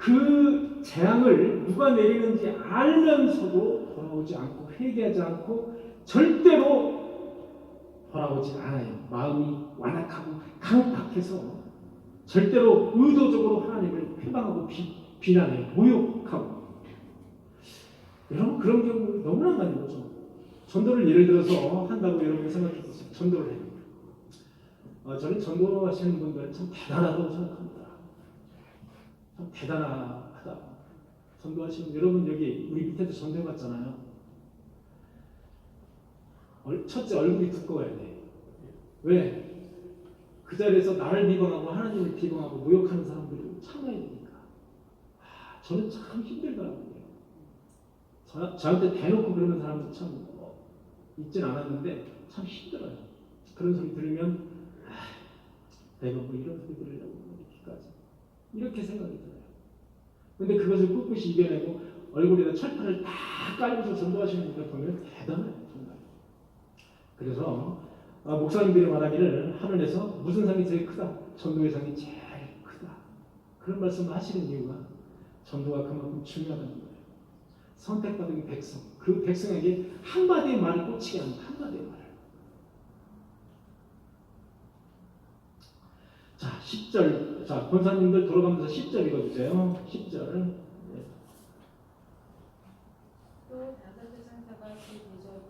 그 재앙을 누가 내리는지 알면서도 돌아오지 않고 회개하지 않고 절대로 돌아오지 않아요. 마음이 완악하고 강팍해서 절대로 의도적으로 하나님을 회방하고 비난해요. 모욕하고. 여러분 그런 경우 너무나 많이 보죠. 전도를 예를 들어서 한다고 여러분이 생각해서 전도를 해요. 저는 전도하시는 분들 참 대단하다고 생각합니다. 참 대단하다. 전도하시는 여러분 여기 우리 밑에도 전도해봤잖아요. 첫째 얼굴이 두꺼워야 돼. 왜? 그 자리에서 나를 비방하고 하나님을 비방하고 모욕하는 사람들을 참아야 되니까. 저는 참 힘들더라고요. 저한테 대놓고 그러는 사람도 참 있진 않았는데 참 힘들어요. 그런 소리 들으면 내가 뭐 이런 소리 들으려고 이렇게까지 이렇게 생각이 들어요. 근데 그것을 꿋꿋이 이겨내고 얼굴에다 철판을 다 깔면서 전도하시는 분들 보면 대단해요. 정말. 그래서 목사님들이 말하기를 하늘에서 무슨 상이 제일 크다? 전도의 상이 제일 크다. 그런 말씀을 하시는 이유가 전도가 그만큼 중요하다는 거예요. 선택받은 백성, 그 백성에게 한마디의 말이 꽂히게 합니다. 한마디의 말을. 자, 10절. 자, 권사님들 돌아가면서 10절 읽어주세요. 10절. 또 다섯째 천사가 그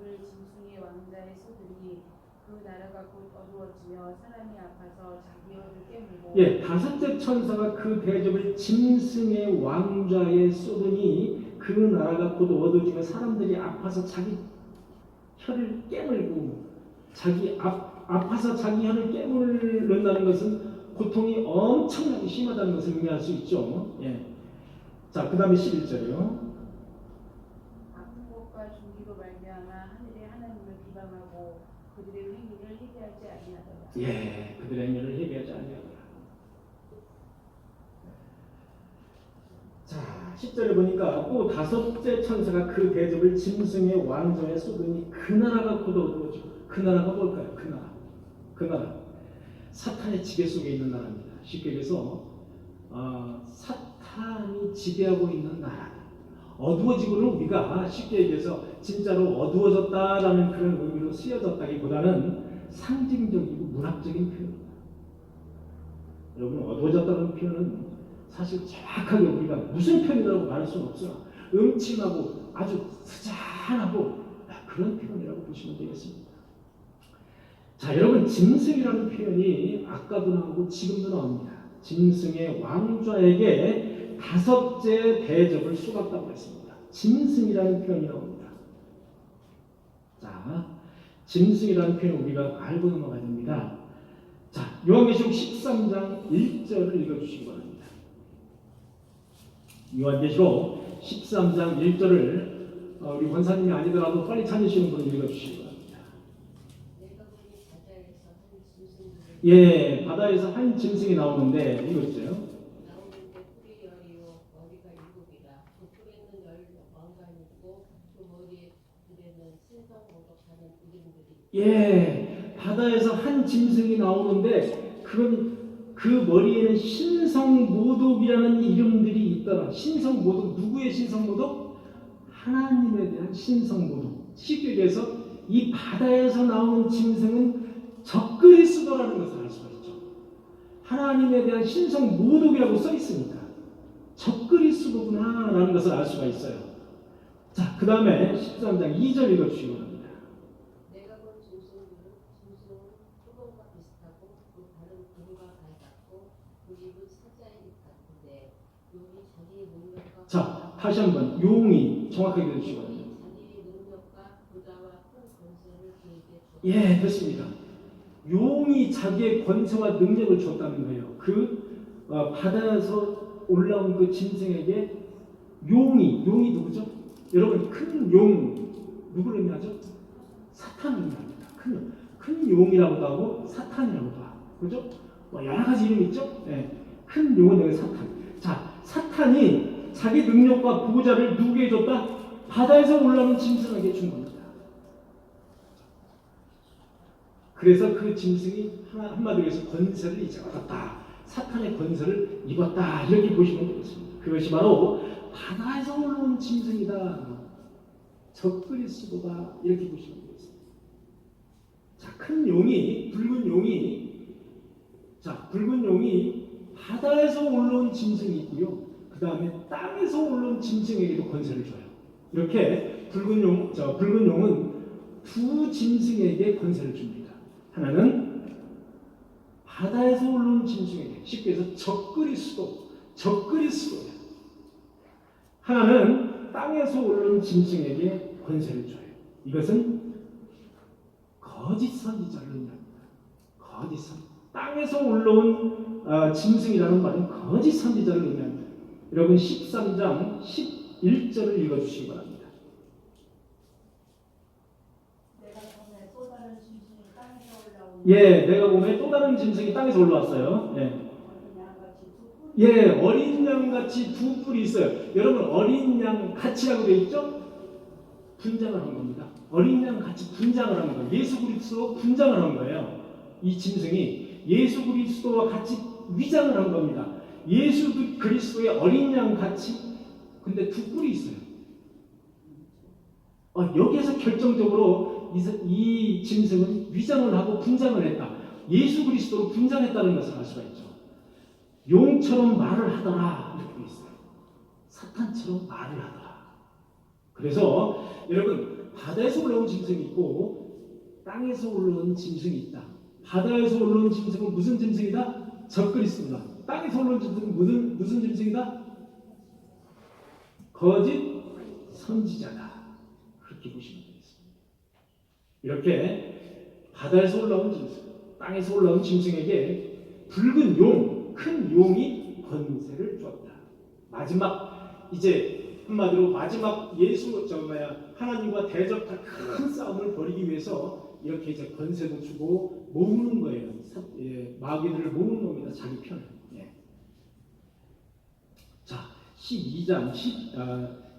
대접을 짐승의 왕자의 쏘더니 그 나라가 곧 어두워지며 사람이 아파서 자기 혀를 깨물고 예, 다섯째 천사가 그 대접을 짐승의 왕좌에 쏘더니 그 나라가 곧 어두워지며 사람들이 아파서 자기 혀를 깨물고 아파서 자기 혀를 깨물는다는 것은 고통이 엄청나게 심하다는 것을 의미할 수 있죠. 예. 자, 그 다음에 11절이요. 아픈 것과 중기로 말미암아 하늘의 하나님을 비방하고 그들의 행위를 회개하지 아니하더라. 예, 그들의 행위를 회개하지 아니하더라. 자, 10절에 보니까 또 다섯째 천사가 그 대접을 짐승의 왕좌에 쏘더니 그 나라가 곧 어두워지고 그 나라가 뭘까요? 그 나라. 사탄의 지배 속에 있는 나라입니다. 쉽게 얘기해서 사탄이 지배하고 있는 나라. 어두워지고는 우리가 쉽게 얘기해서 진짜로 어두워졌다라는 그런 의미로 쓰여졌다기보다는 상징적이고 문학적인 표현입니다. 여러분 어두워졌다는 표현은 사실 정확하게 우리가 무슨 표현이라고 말할 수는 없어요. 음침하고 아주 스잔하고 그런 표현이라고 보시면 되겠습니다. 자, 여러분 짐승이라는 표현이 아까도 나오고 지금도 나옵니다. 짐승의 왕좌에게 다섯째 대접을 쏟았다고 했습니다. 짐승이라는 표현이 나옵니다. 자, 짐승이라는 표현 우리가 알고 넘어가야 됩니다. 자, 요한계시록 13장 1절을 읽어주시기 바랍니다. 요한계시록 13장 1절을 우리 권사님이 아니더라도 빨리 찾으시는 분을 읽어주시기 바랍니다. 예, 바다에서 한 짐승이 나오는데 읽어주세요. 나오는데 뿔이 열이요 머리가 일곱이라 그 뿔에 있는 열 왕관이고 그 머리에 들에는 신성모독하는 이름들이 예, 바다에서 한 짐승이 나오는데 그 머리에는 신성모독이라는 이름들이 있더라. 신성모독, 누구의 신성모독? 하나님에 대한 신성모독. 쉽게 얘기해서 이 바다에서 나오는 짐승은 적그리스도라는 것을 알 수가 있죠. 하나님에 대한 신성모독이라고 써 있으니까 적그리스도구나라는 것을 알 수가 있어요. 자, 그 다음에 13장 2절 읽어주시기 바랍니다. 내가 본 짐승은 표범과 비슷하고 그 발은 금과 같고 그 입은 사자의 입 같은데 용이 자기 능력과 자, 다시 한번 용이 정확하게 읽어주시기 바랍니다. 자기 능력과 부자와 큰 권세를 그에게 주었다. 예, 됐습니다. 용이 자기의 권세와 능력을 줬다는 거예요. 바다에서 올라온 그 짐승에게 용이 누구죠? 여러분 큰 용 누구를 의미하죠? 사탄을 의미합니다. 큰 용이라고도 하고 사탄이라고도 하고, 그죠? 여러 가지 이름이 있죠? 네. 큰 용은 여기 사탄. 자, 사탄이 자기 능력과 보호자를 누구에게 줬다? 바다에서 올라오는 짐승에게 준 겁니다. 그래서 그 짐승이 한마디로 해서 권세를 이제 얻었다. 사탄의 권세를 입었다. 이렇게 보시면 되겠습니다. 그것이 바로 바다에서 올라온 짐승이다. 적그리스도다. 이렇게 보시면 되겠습니다. 자, 큰 용이, 붉은 용이 바다에서 올라온 짐승이 있고요. 그 다음에 땅에서 올라온 짐승에게도 권세를 줘요. 이렇게 붉은 용은 두 짐승에게 권세를 줍니다. 하나는 바다에서 올라온 짐승에게, 쉽게 해서 적그리스도예요. 하나는 땅에서 올라온 짐승에게 권세를 줘요. 이것은 거짓 선지자를 의미합니다. 거짓 선지자. 땅에서 올라온 짐승이라는 말은 거짓 선지자를 의미합니다. 여러분 13장 11절을 읽어주시기 바랍니다. 내가 전에 또 다른 짐승이 땅에서 올라오니 예, 내가 보면 또 다른 짐승이 땅에서 올라왔어요. 예. 어린 양같이 두 뿔이 있어요. 여러분 어린 양 같이라고 되어 있죠? 분장을 한 겁니다. 어린 양 같이 분장을 한 거예요. 예수 그리스도 분장을 한 거예요. 이 짐승이 예수 그리스도와 같이 위장을 한 겁니다. 예수 그리스도의 어린 양 같이, 근데 두 뿔이 있어요. 여기에서 결정적으로 이 짐승은 위장을 하고 분장을 했다. 예수 그리스도로 분장했다는 것을 알 수가 있죠. 용처럼 말을 하더라 이렇게 되어 있어요. 사탄처럼 말을 하더라. 그래서 여러분 바다에서 올라온 짐승이 있고 땅에서 올라온 짐승이 있다. 바다에서 올라온 짐승은 무슨 짐승이다? 적그리스도다. 땅에서 올라온 짐승은 무슨 짐승이다? 거짓 선지자다. 그렇게 보시면 되겠습니다. 이렇게 바다에서 올라온 짐승, 땅에서 올라온 짐승에게 붉은 용, 큰 용이 권세를 주었다. 마지막 이제 한마디로 마지막 하나님과 대적할 큰 싸움을 벌이기 위해서 이렇게 이제 권세도 주고 모으는 거예요. 마귀들을 모으는 겁니다. 자기 편을. 자, 12장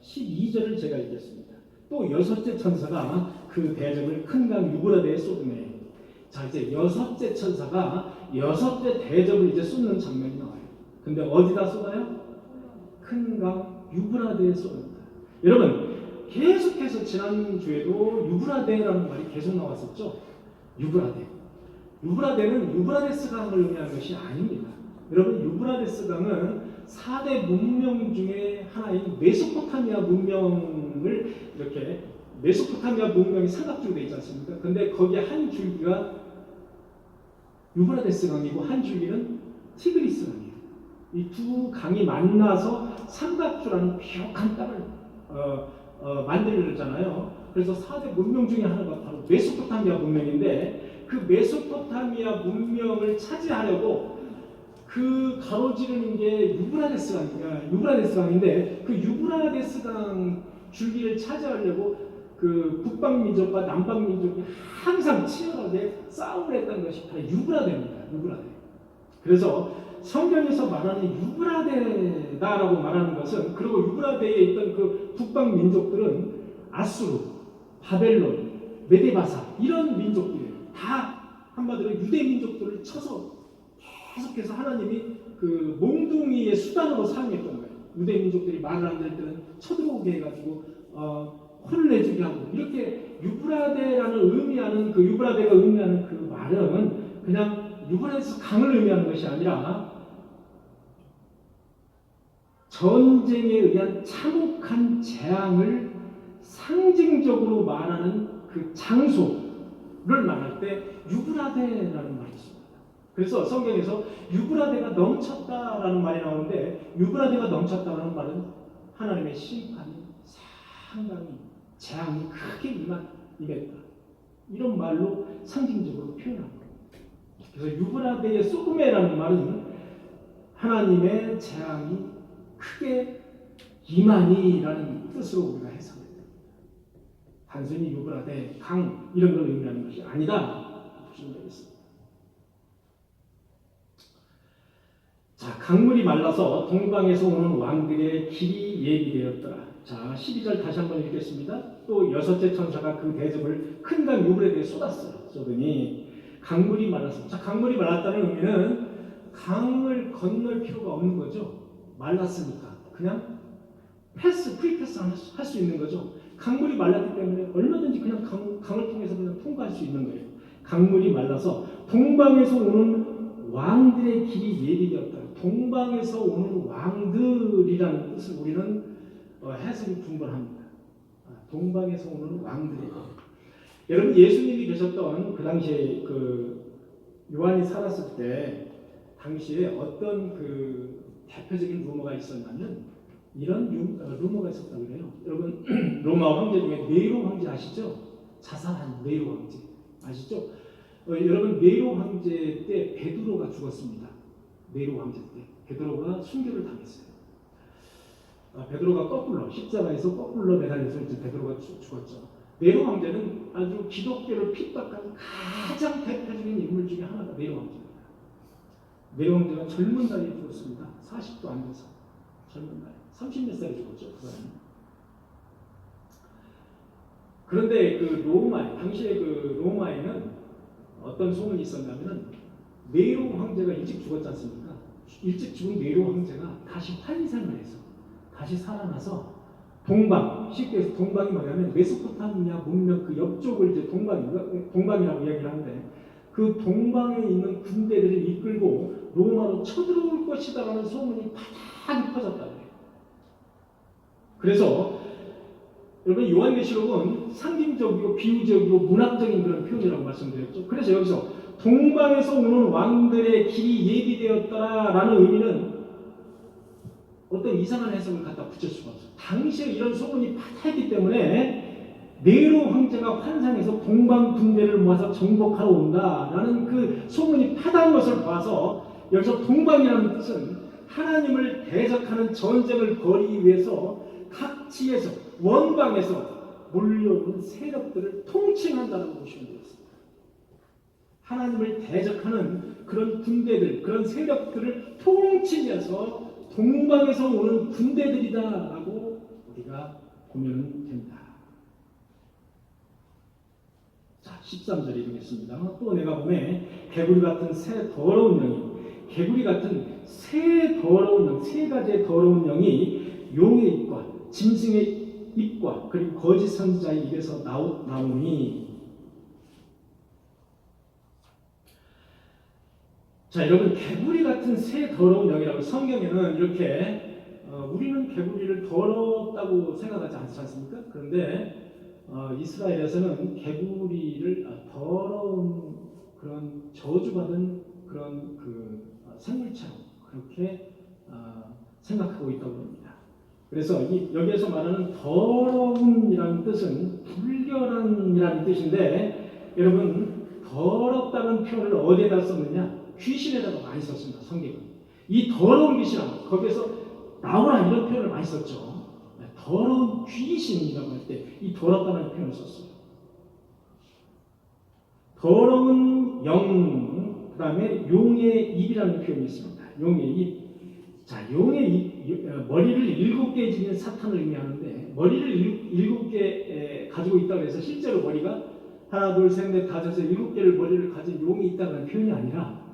12절을 제가 읽겠습니다. 또 여섯째 천사가 그 대접을 큰 강 유브라데에 쏟으매. 자, 이제 여섯째 천사가 여섯째 대접을 이제 쏟는 장면이 나와요. 근데 어디다 쏟아요? 큰 강 유브라데에 쏟습니다. 여러분 계속해서 지난주에도 유브라데라는 말이 계속 나왔었죠. 유브라데는 유브라데스 강을 의미하는 것이 아닙니다. 여러분 유브라데스 강은 4대 문명 중에 하나인 메소포타미아 문명을 이렇게 메소포타미아 문명이 삼각주로 되어 있지 않습니까? 근데 거기에 한 줄기가 유브라데스 강이고 한 줄기는 티그리스 강이에요. 이 두 강이 만나서 삼각주라는 비옥한 땅을 만들잖아요. 그래서 4대 문명 중에 하나가 바로 메소포타미아 문명인데 그 메소포타미아 문명을 차지하려고 그 가로지르는 게 유브라데스 강인데 그 유브라데스 강 줄기를 차지하려고 그 북방 민족과 남방 민족이 항상 치열하게 싸움을 했던 것이 바로 유브라데입니다. 그래서 성경에서 말하는 유브라데다라고 말하는 것은, 그리고 유브라데에 있던 그 북방 민족들은 아수르, 바벨론, 메데바사 이런 민족들이에요. 다 한마디로 유대 민족들을 쳐서 계속해서 하나님이 그 몽둥이의 수단으로 사용했던 거예요. 유대 민족들이 말을 안 될 때는 쳐들어오게 해가지고 혼을 내주게 하고, 이렇게 유브라데라는 의미하는 그 유브라데가 의미하는 그 말은 그냥 유브라데스 강을 의미하는 것이 아니라 전쟁에 의한 참혹한 재앙을 상징적으로 말하는 그 장소를 말할 때 유브라데라는 말이 있습니다. 그래서 성경에서 유브라데가 넘쳤다라는 말이 나오는데, 유브라데가 넘쳤다라는 말은 하나님의 심판이 상당히 재앙이 크게 임했다, 이런 말로 상징적으로 표현합니다. 그래서 유브라데의 소금에라는 말은 하나님의 재앙이 크게 임하니라는 뜻으로 우리가 해석합니다. 단순히 유브라데 강 이런 걸 의미하는 것이 아니다 보시면 되겠습니다. 자, 강물이 말라서 동방에서 오는 왕들의 길이 예비되었더라. 자, 12절 다시 한번 읽겠습니다. 또 여섯째 천사가 그 대접을 큰 강 유브라데에 쏟았어요. 쏟으니 강물이 말랐습니다. 자, 강물이 말랐다는 의미는 강을 건널 필요가 없는 거죠. 말랐으니까. 그냥 프리패스 할 수 있는 거죠. 강물이 말랐기 때문에 얼마든지 그냥 강을 통해서 그냥 통과할 수 있는 거예요. 강물이 말라서 동방에서 오는 왕들의 길이 예비되었다. 동방에서 오는 왕들이라는 뜻을 우리는 해석이 분분합니다. 동방에서 오는 왕들의 길. 여러분 예수님이 계셨던 그 당시에 그 요한이 살았을 때 당시에 어떤 그 대표적인 루머가 있었냐면 이런 루머가 있었다고 그래요. 여러분 로마 황제 중에 네로 황제 아시죠? 자살한 네로 황제 아시죠? 여러분 네로 황제 때 베드로가 죽었습니다. 네로 황제 때 베드로가 순교를 당했어요. 베드로가 거꾸로 십자가에서 거꾸로 매달려서 이제 베드로가 죽었죠. 네로 황제는 아주 기독교를 핍박한 가장 대표적인 인물 중에 하나가 네로 황제입니다. 네로 황제가 젊은 나이에 죽었습니다. 40도 안 돼서 젊은 나이, 30몇 살에 죽었죠. 그 사람은. 그런데 그 당시에 그 로마에는 어떤 소문이 있었냐면은 네로 황제가 일찍 죽었지 않습니까? 일찍 죽은 네로 황제가 다시 환생을 해서 다시 살아나서 동방, 쉽게 해서 동방이 뭐냐면 메소포타미아 문명 그 옆쪽을 이제 동방이라고 이야기를 하는데 그 동방에 있는 군대들을 이끌고 로마로 쳐들어올 것이다라는 소문이 파닥 퍼졌다 그래요. 그래서 여러분 요한계시록은 상징적이고 비유적이고 문학적인 그런 표현이라고 말씀드렸죠. 그래서 여기서 동방에서 오는 왕들의 길이 예비되었다라는 의미는 어떤 이상한 해석을 갖다 붙일 수가 없어요. 당시에 이런 소문이 파다했기 때문에 네로 황제가 환상에서 동방 군대를 모아서 정복하러 온다라는 그 소문이 파다한 것을 봐서 여기서 동방이라는 뜻은 하나님을 대적하는 전쟁을 벌이기 위해서 각지에서 원방에서 몰려오는 세력들을 통칭한다는 보시면 되겠습니다. 하나님을 대적하는 그런 군대들, 그런 세력들을 통칭해서 동방에서 오는 군대들이다라고 우리가 보면 됩니다. 자, 13절 읽겠습니다. 또 내가 보매 개구리 같은 새 더러운 영이 개구리 같은 새 더러운 영, 세 가지의 더러운 영이 용의 입과 짐승의 입과 그리고 거짓 선지자의 입에서 나오니. 자, 여러분 개구리 같은 새 더러운 영이라고 성경에는 이렇게 우리는 개구리를 더럽다고 생각하지 않지 않습니까? 그런데 이스라엘에서는 개구리를 더러운 그런 저주받은 그런 그 생물체로 그렇게 생각하고 있다고 합니다. 그래서 여기에서 말하는 더러움이라는 뜻은 불결한이라는 뜻인데 여러분 더럽다는 표현을 어디에다 썼느냐? 귀신에다가 많이 썼습니다. 성경은. 이 더러운 귀신아 거기에서 나오라 이런 표현을 많이 썼죠. 더러운 귀신이라고 할 때 이 더럽다는 표현을 썼어요. 더러운 영, 그 다음에 용의 입이라는 표현이 있습니다. 용의 입. 자, 용의 입, 머리를 7개 지닌 사탄을 의미하는데 머리를 7개 가지고 있다고 해서 실제로 머리가 하나, 둘, 셋, 넷, 다섯, 여섯, 7개를 머리를 가진 용이 있다는 표현이 아니라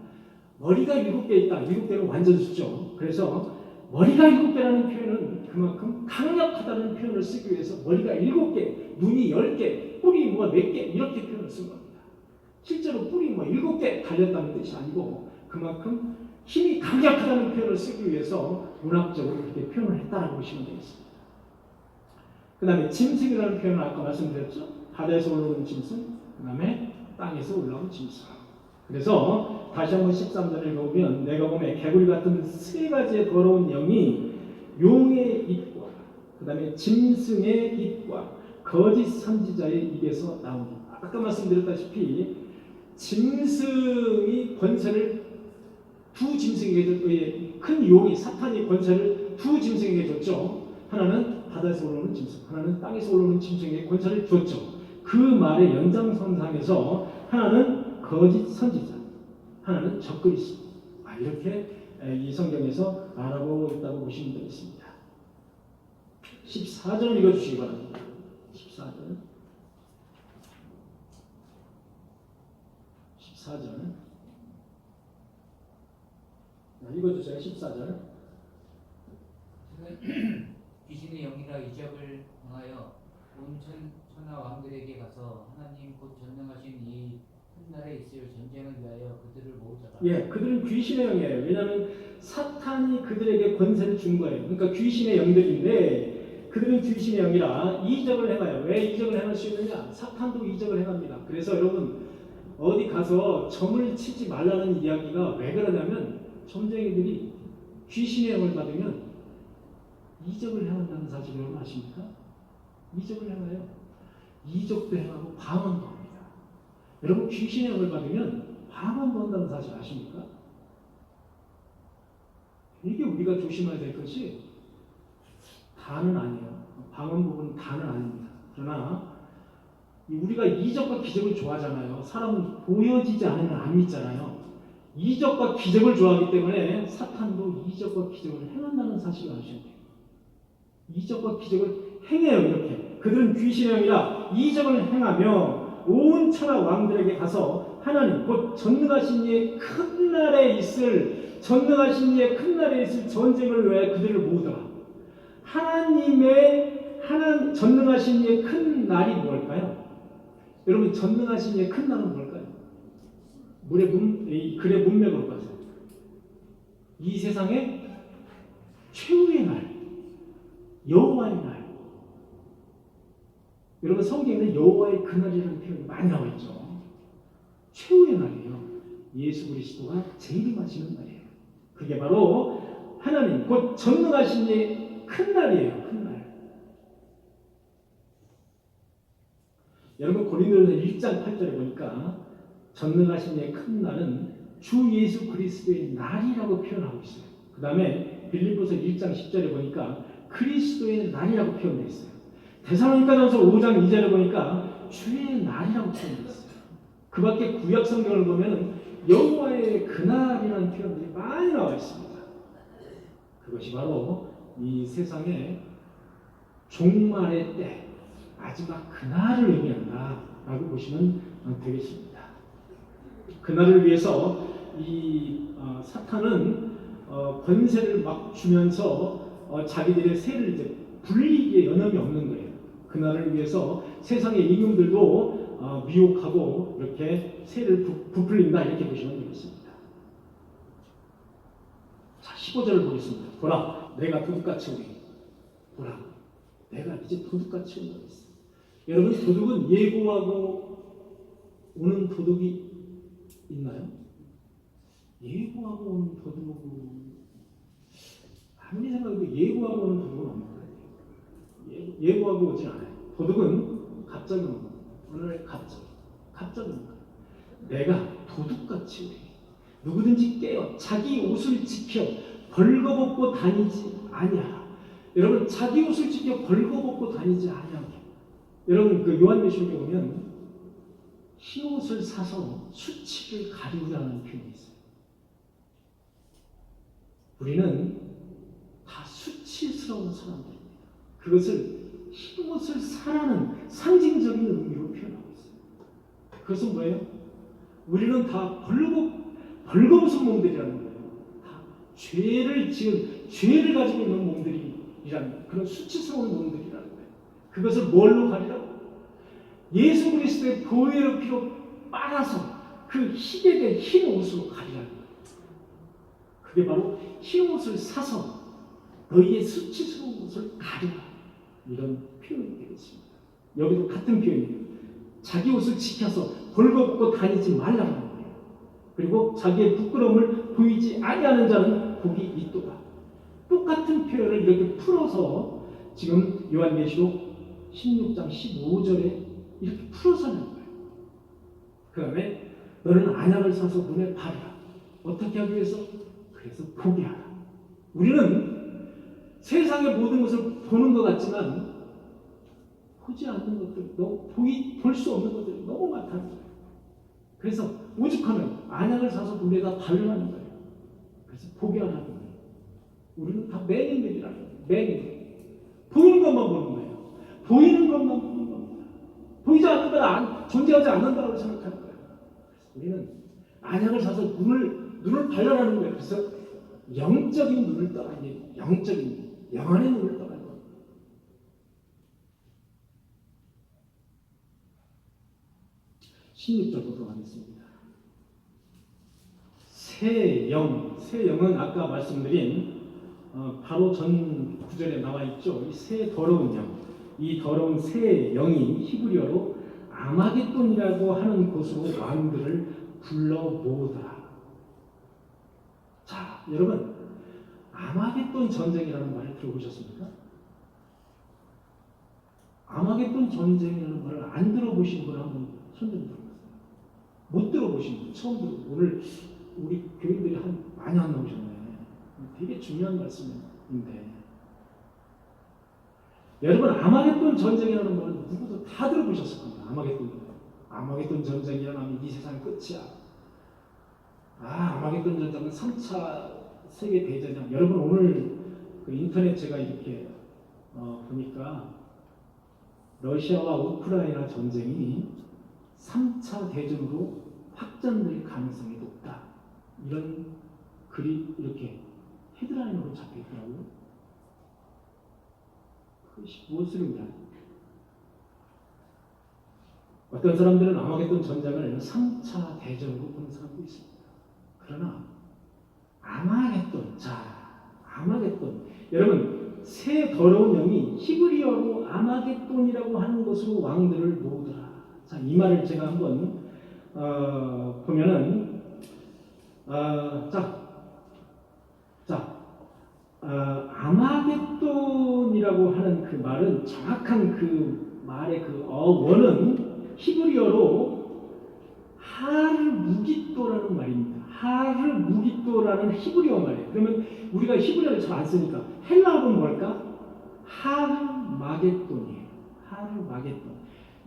머리가 7개 있다. 7개는 완전 수죠. 그래서 머리가 7개라는 표현은 그만큼 강력하다는 표현을 쓰기 위해서 머리가 7개, 눈이 10개, 뿔이 4개 이렇게 표현을 쓴 겁니다. 실제로 뿔이 7개 달렸다는 뜻이 아니고 그만큼 힘이 강력하다는 표현을 쓰기 위해서 문학적으로 그렇게 표현을 했다라고 보시면 되겠습니다. 그 다음에 짐승이라는 표현을 아까 말씀드렸죠. 바다에서 올라오는 짐승, 그 다음에 땅에서 올라오는 짐승. 그래서 다시 한번 13절을 읽어보면 내가 보면 개구리 같은 세 가지의 더러운 영이 용의 입과 그 다음에 짐승의 입과 거짓 선지자의 입에서 나옵니다. 아까 말씀드렸다시피 짐승이 권세를 두 짐승에게 큰 용이 사탄이 권세를 두 짐승에게 줬죠. 하나는 바다에서 올라오는 짐승, 하나는 땅에서 올라오는 짐승에게 권세를 줬죠. 그 말의 연장선상에서 하나는 거짓 선지자, 하나는 적그리스도. 이렇게 이 성경에서 말하고 있다고 보시면 되겠습니다. 14절 읽어주시기 바랍니다. 14절. 14절. 읽어주세요. 14절. 그가 귀신의 영이라 이적을 행하여 온 천하 왕들에게 가서 하나님 곧 전능하신 이 훗날에 있을 전쟁을 위하여 그들을 모으더라. 예, 그들은 귀신의 영이에요. 왜냐하면 사탄이 그들에게 권세를 준 거예요. 그러니까 귀신의 영들인데 그들은 귀신의 영이라 이적을 행하여. 왜 이적을 행할 수 있느냐? 사탄도 이적을 행합니다. 그래서 여러분 어디 가서 점을 치지 말라는 이야기가 왜 그러냐면 점쟁이들이 귀신의 영을 받으면 이적을 행한다는 사실 여러분 아십니까? 이적을 행하여. 이적도 행하고 방언도 합니다. 여러분 귀신의 영을 받으면 방언도 한다는 사실 아십니까? 이게 우리가 조심해야 될 것이 다는 아니에요. 방언 부분은 다는 아닙니다. 그러나 우리가 이적과 기적을 좋아하잖아요. 사람은 보여지지 않으면 안 믿잖아요. 이적과 기적을 좋아하기 때문에 사탄도 이적과 기적을 행한다는 사실을 아셔야 돼요. 이적과 기적을 행해요. 이렇게 그들은 귀신의 영이라 이적을 행하며 온 천하 왕들에게 가서 하나님 곧 전능하신 이의 큰 날에 있을 전쟁을 위해 그들을 모으더라. 전능하신 이의 큰 날이 뭘까요? 여러분 전능하신 이의 큰 날은 뭘까요? 글의 문맥으로 봐서 이 세상의 최후의 날, 여호와의 날. 여러분 성경에는 여호와의 그날이라는 표현이 많이 나와 있죠. 최후의 날이에요. 예수 그리스도가 재림하시는 날이에요. 그게 바로 하나님 곧 전능하신 이의 큰 날이에요. 큰 날. 여러분 고린도전서 1장 8절에 보니까 전능하신 이의 큰 날은 주 예수 그리스도의 날이라고 표현하고 있어요. 그 다음에 빌립보서 1장 10절에 보니까 그리스도의 날이라고 표현되어 있어요. 데살로니가전서 5장 2절에 보니까 주의 날이라고 표현되어 있어요. 그 밖에 구약 성경을 보면 여호와의 그날이라는 표현들이 많이 나와 있습니다. 그것이 바로 이 세상의 종말의 때, 마지막 그날을 의미한다라고 보시면 되겠습니다. 그날을 위해서 이 사탄은 권세를 막 주면서 자기들의 세를 이제 불리기에 여념이 없는 거예요. 그날을 위해서 세상의 임금들도 미혹하고 이렇게 세를 부풀린다 이렇게 보시면 되겠습니다. 자, 15절을 보겠습니다. 보라, 내가 도둑같이 오리. 보라, 내가 이제 도둑같이 온다 했어. 여러분 도둑은 예고하고 오는 도둑이 있나요? 예고하고 오는 도둑은 아무리 생각해도 예고하고 오는 도둑은 없는 거예요. 예고하고 오진 않아요. 도둑은 갑자기 오는 거예요. 오늘 갑자기 오는 거예요. 내가 도둑같이 오리. 누구든지 깨어 자기 옷을 지켜 벌거벗고 다니지 아니하라. 여러분 자기 옷을 지켜 벌거벗고 다니지 아니하라. 여러분 그 요한계시록에 보면 흰 옷을 사서 수치를 가리우라는 표현이 있어요. 우리는 다 수치스러운 사람들입니다. 그것을 흰 옷을 사라는 상징적인 의미로 표현하고 있어요. 그것은 뭐예요? 우리는 다 벌거벗은 몸들이라는 거예요. 다 죄를 가지고 있는 몸들이라는 그런 수치스러운 몸들이라는 거예요. 그것을 뭘로 가리라고? 예수 그리스도의 보혈의 피로 빨아서 그 희게 된 흰 옷으로 가리라는 거예요. 그게 바로 흰 옷을 사서 너희의 수치스러운 옷을 가리라. 이런 표현이 되겠습니다. 여기도 같은 표현이에요. 자기 옷을 지켜서 벌거벗고 다니지 말라는 거예요. 그리고 자기의 부끄러움을 보이지 아니하는 자는 복이 있도다. 똑같은 표현을 이렇게 풀어서 지금 요한계시록 16장 15절에 이렇게 풀어서 하는 거예요. 그 다음에 너는 안약을 사서 눈에 바르라. 어떻게 하기 위해서? 그래서 보게 하라. 우리는 세상의 모든 것을 보는 것 같지만 보지 않는 것들, 볼 수 없는 것들이 너무 많다는 거예요. 그래서 오죽하면 안약을 사서 눈에다 바르라는 거예요. 그래서 보게 하라는 거예요. 우리는 다 맹인들이라는 거예요. 맹인들. 보이는 것만 보는 거예요. 보이는 것만 보는 겁니다. 보이지 않는 건 존재하지 않는다고 생각하는 거예요. 우리는 안약을 사서 눈을 발라라는 거예요. 그래서 영적인 눈을 떠나니 영적인 눈. 영안의 눈을 떠날 겁니다. (16절) 보도록 하겠습니다. 새 영은 아까 말씀드린 바로 전 구절에 나와 있죠. 이 새 더러운 영, 이 더러운 새 영이 히브리어로 아마겟돈이라고 하는 곳으로 왕들을 불러 모으더라. 자, 여러분, 아마겟돈 전쟁이라는 말을 들어보셨습니까? 아마겟돈 전쟁이라는 말을 안 들어보신 분 한번 손 좀 들어보세요. 못 들어보신 분, 처음 들어보고 오늘 우리 교인들이 많이 안 나오셨네. 되게 중요한 말씀인데, 여러분, 아마겟돈 전쟁이라는 말은 누구도 다 들어보셨을 겁니다. 아마겟돈 전쟁이라는 하면 이 세상 끝이야. 아마겟돈 전쟁은 3차 세계 대전이야. 여러분, 오늘 그 인터넷 제가 이렇게 보니까 러시아와 우크라이나 전쟁이 3차 대전으로 확장될 가능성이 높다. 이런 글이 이렇게 헤드라인으로 잡혀 있더라고요. 그것이 무엇을 의미하냐? 어떤 사람들은 아마겟돈 전쟁을 3차 대전으로 보는 사람도 있습니다. 그러나 아마겟돈, 여러분, 새 더러운 영이 히브리어로 아마겟돈이라고 하는 것으로 왕들을 모으더라. 자, 이 말을 제가 한번 보면은 아마겟돈이라고 하는 그 말은 정확한 그 말의 그 어원은 히브리어로 하르무깃도라는 말입니다. 하르무깃도라는 히브리어 말이에요. 그러면 우리가 히브리어를 잘 안 쓰니까 헬라어는 뭘까? 하르마겟돈이에요. 하르마겟돈.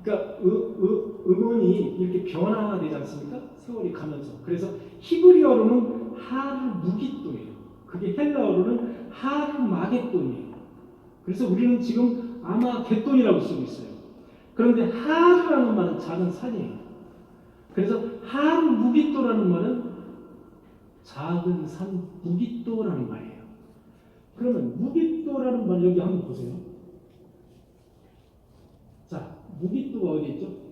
그러니까 음원이 이렇게 변화되지 않습니까? 세월이 가면서. 그래서 히브리어로는 하르무깃도예요. 그게 헬라어로는 하르마겟돈이에요. 그래서 우리는 지금 아마겟돈이라고 쓰고 있어요. 그런데 하르라는 말은 작은 산이에요. 그래서 하르무깃도라는 말은 작은 산 무깃도라는 말이에요. 그러면 무깃도라는 말 여기 한번 보세요. 자, 무깃도가 어디 있죠?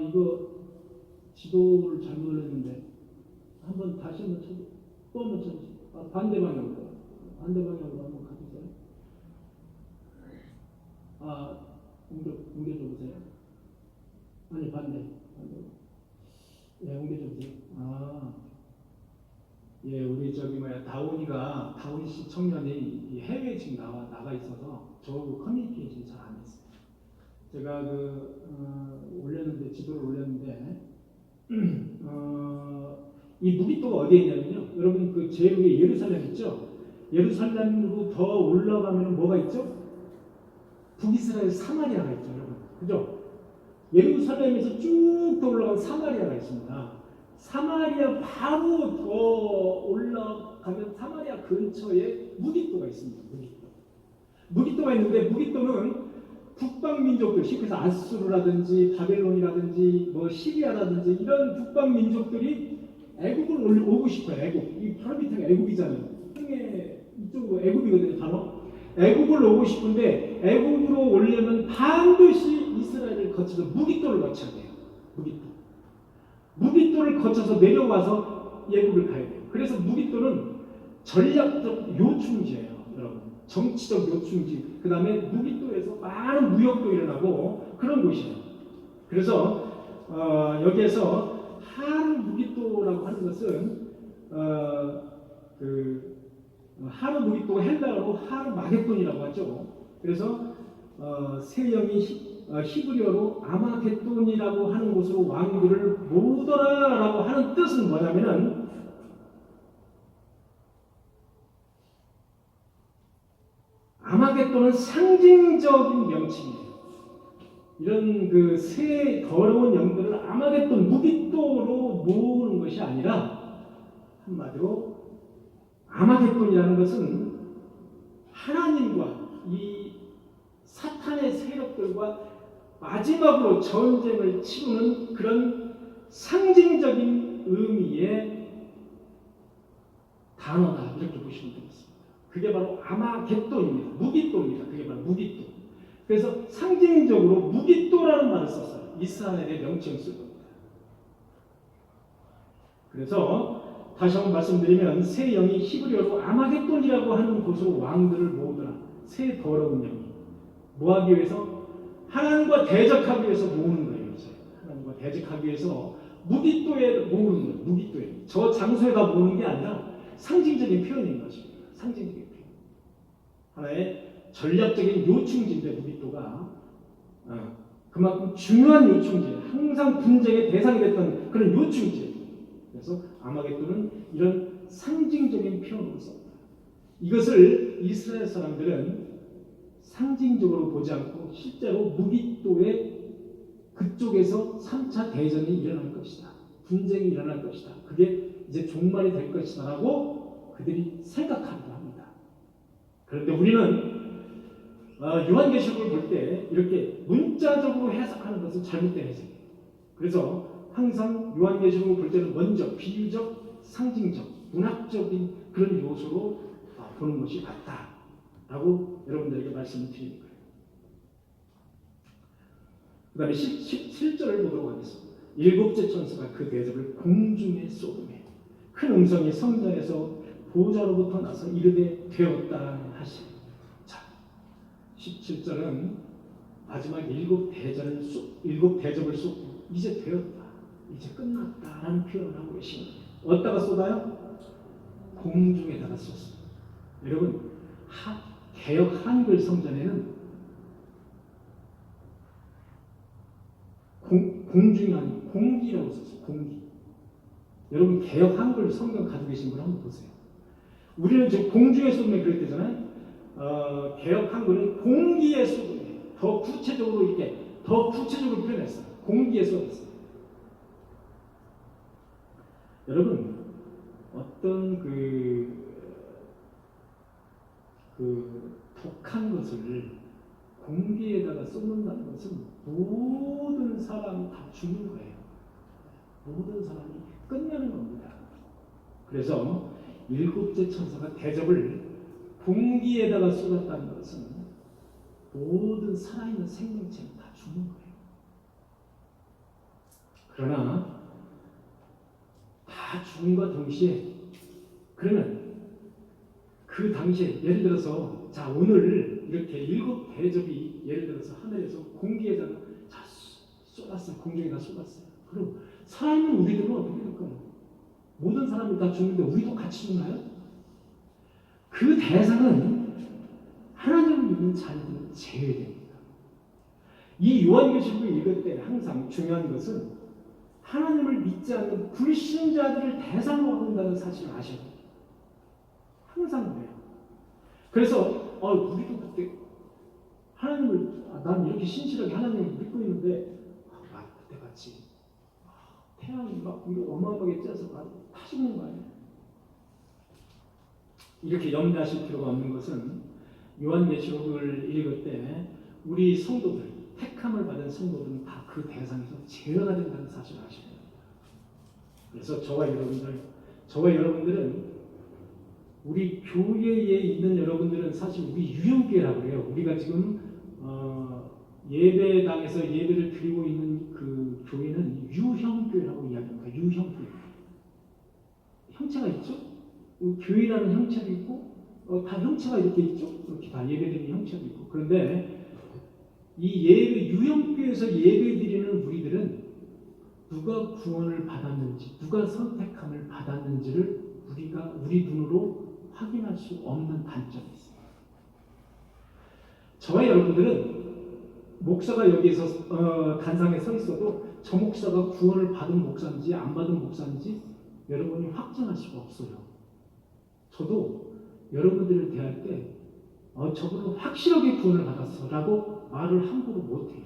이거 지도를 잘못 올렸는데 다시 한번 쳐보세요. 또 한번 쳐보세요. 반대 방향으로 한번 가보세요. 옮겨줘 보세요. 아니, 반대로. 예, 옮겨줘 보세요. 예, 우리 다운이 씨 청년이 해외에 지금 나가 있어서 저하고 커뮤니케이션 잘 안 했어요. 제가 올렸는데, 지도를 올렸는데, 이 무깃도가 어디에 있냐면요. 여러분, 그 제일 위에 예루살렘 있죠? 예루살렘으로 더 올라가면 뭐가 있죠? 북이스라엘 사마리아가 있죠, 여러분. 그죠? 예루살렘에서 쭉 더 올라가면 사마리아가 있습니다. 사마리아 바로 더 올라가면 사마리아 근처에 무깃도가 있습니다. 무깃도가 있는데, 무깃도는 북방민족들, 그래서 아수르라든지 바벨론이라든지 시리아라든지 이런 북방민족들이 애국을 오고 싶어요. 애국. 이 바로 밑에가 애국이잖아요. 땅에 이쪽으로 애국이거든요. 바로. 애국을 오고 싶은데 애국으로 오려면 반드시 이스라엘을 거쳐서 무깃도를 거쳐야 돼요. 무깃도를 거쳐서 내려와서 애국을 가야 돼요. 그래서 무깃도는 전략적 요충지예요. 여러분. 정치적 요충지. 그 다음에 무깃도에서 많은 무역도 일어나고 그런 곳이에요. 그래서 여기에서 하르무깃도라고 하는 것은 하르무깃도 헬라어로 하르마겟돈이라고 하죠. 그래서 새 영이 히브리어로 아마겟돈이라고 하는 곳으로 왕들을 모으더라라고 하는 뜻은 뭐냐면은 아마겟돈은 상징적인 명칭이에요. 이런 그 새 더러운 영들을 아마겟돈 무깃도로 모으는 것이 아니라 한마디로 아마겟돈이라는 것은 하나님과 이 사탄의 세력들과 마지막으로 전쟁을 치르는 그런 상징적인 의미의 단어다 이렇게 보시면 되겠습니다. 그게 바로 아마겟돈입니다. 무기또입니다. 그게 바로 무기또. 그래서 상징적으로 무기또라는 말을 썼어요. 이스라엘의 명칭을 쓸 겁니다. 그래서 다시 한번 말씀드리면 새 영이 히브리어로 아마겟돈이라고 하는 곳으로 왕들을 모으더라. 새 더러운 영이 뭐 하기 위해서? 하나님과 대적하기 위해서 모으는 거예요. 하나님과 대적하기 위해서 무기또에 모으는 거예요. 무기또에. 저 장소에다 모으는 게 아니라 상징적인 표현인 것입니다. 상징적인 표현. 하나의 전략적인 요충지인데 무기또가 그만큼 중요한 요충지, 항상 분쟁의 대상이 됐던 그런 요충지. 그래서 아마겟돈은 이런 상징적인 표현으로 썼다. 이것을 이스라엘 사람들은 상징적으로 보지 않고 실제로 무기또의 그쪽에서 3차 대전이 일어날 것이다. 분쟁이 일어날 것이다. 그게 이제 종말이 될 것이다 라고 그들이 생각한다 합니다. 그런데 우리는 요한계시록을 볼 때 이렇게 문자적으로 해석하는 것은 잘못된 해석이에요. 그래서 항상 요한계시록을 볼 때는 먼저 비유적, 상징적, 문학적인 그런 요소로 보는 것이 맞다라고 여러분들에게 말씀을 드리는 거예요. 그 다음에 7절을 보도록 하겠습니다. 일곱째 천사가 그 대접을 공중에 쏟으며 큰 음성이 성전에서 보좌로부터 나서 이르되 되었다 하시니. 자, 17절은 마지막 일곱 대접을 쏟고 이제 되었다, 이제 끝났다라는 표현을 하고 계십니다. 어디다가 쏟아요? 공중에다가 쏟습니다. 여러분, 개역 한글 성전에는 공중이 아니고 공기라고 썼어요. 공기. 여러분 개역 한글 성경 가지고 계신 분 한번 보세요. 우리는 지금 공중에 쏟으면 그랬대잖아요. 개역 한글은 공기에 쏟으면 더 구체적으로 이렇게 더 구체적으로 표현했어요. 공기에 쏟았어요. 여러분 어떤 독한 것을 공기에다가 쏟는다는 것은 모든 사람이 다 죽는 거예요. 모든 사람이 끝내는 겁니다. 그래서 일곱째 천사가 대접을 공기에다가 쏟았다는 것은 모든 살아있는 생명체는 다 죽는 거예요. 그러나 다 죽음과 동시에 그러면 그 당시에 예를 들어서 자 오늘 이렇게 일곱 대접이 예를 들어서 하늘에서 공기에다가 자 쏟았어요. 공중에다 쏟았어요. 그럼 살아있는 우리들은 어떻게 될까요? 모든 사람이 다 죽는데 우리도 같이 죽나요? 그 대상은 하나님을 믿는 자녀들은 제외됩니다. 이 요한계시록을 읽을 때 항상 중요한 것은 하나님을 믿지 않는 불신자들을 대상으로 한다는 사실을 아셔야 돼요. 항상 그래요. 그래서 우리도 그때 하나님을 난 이렇게 신실하게 하나님을 믿고 있는데 그때 같이 태양이 막 이거 어마어마하게 쬐서 다 죽는 거 아니에요? 이렇게 염려하실 필요가 없는 것은 요한계시록을 읽을 때 우리 성도들 택함을 받은 성도들은 다 그 대상에서 제외가 된다는 사실을 아셔야 됩니다. 그래서 저와 여러분들은 우리 교회에 있는 여러분들은 사실 우리 유형교회라고 그래요. 우리가 지금 예배당에서 예배를 드리고 있는 그 교회는 유형교회라고 이야기합니다. 유형교회. 형체가 있죠? 교회라는 형체도 있고 다 형체가 이렇게 있죠? 이렇게 다 예배드리는 형체도 있고. 그런데 이 예배 유형교회에서 예배드리는 우리들은 누가 구원을 받았는지, 누가 선택함을 받았는지를 우리 눈으로 확인할 수 없는 단점이 있습니다. 저와 여러분들은 목사가 여기에서 단상에 서 있어도 저 목사가 구원을 받은 목사인지 안 받은 목사인지 여러분이 확정할 수가 없어요. 저도 여러분들을 대할 때 저분은 확실하게 구원을 받았어 라고 말을 함부로 못해요.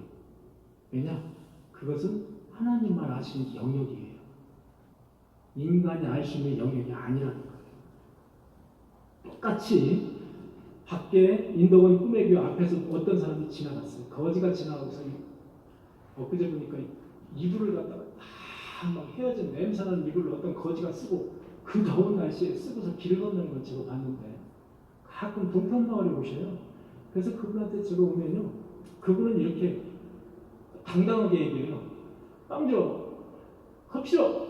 왜냐? 그것은 하나님만 아시는 영역이에요. 인간이 알 수 있는 영역이 아니라는 거예요. 똑같이 밖에 인덕원 꿈의 교회 앞에서 어떤 사람이 지나갔어요. 거지가 지나가고서 엊그제 보니까 이불을 갖다가 다 막 헤어진 냄새나는 이불을 어떤 거지가 쓰고 그 더운 날씨에 쓰고서 길 건너는 걸 제가 봤는데 가끔 동탄마을에 오셔요. 그래서 그분한테 제가 오면요. 그분은 이렇게 당당하게 얘기해요. 빵줘, 컵시러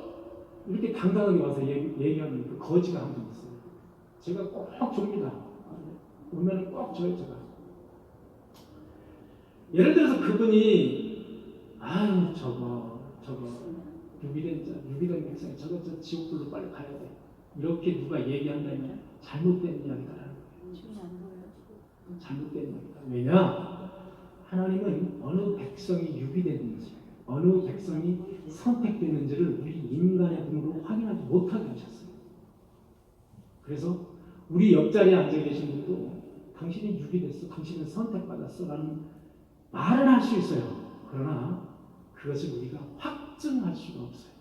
이렇게 당당하게 와서 얘기하는 그 거지가 한 분 있어요. 제가 꼭 줍니다. 오면은 꼭 줘요, 제가. 예를 들어서 그분이 아유 저거 유비된 백성이 저거 저 지옥불로 빨리 가야 돼. 이렇게 누가 얘기한다면 잘못된 이야기다라는 거예요. 잘못된 이야기다. 왜냐? 하나님은 어느 백성이 유비됐는지, 어느 백성이 선택됐는지를 우리 인간의 눈으로 확인하지 못하게 하셨어요. 그래서 우리 옆자리에 앉아 계신 분도 당신이 유비됐어, 당신은 선택받았어 라는 말을 할 수 있어요. 그러나 그것을 우리가 확증할 수가 없어요.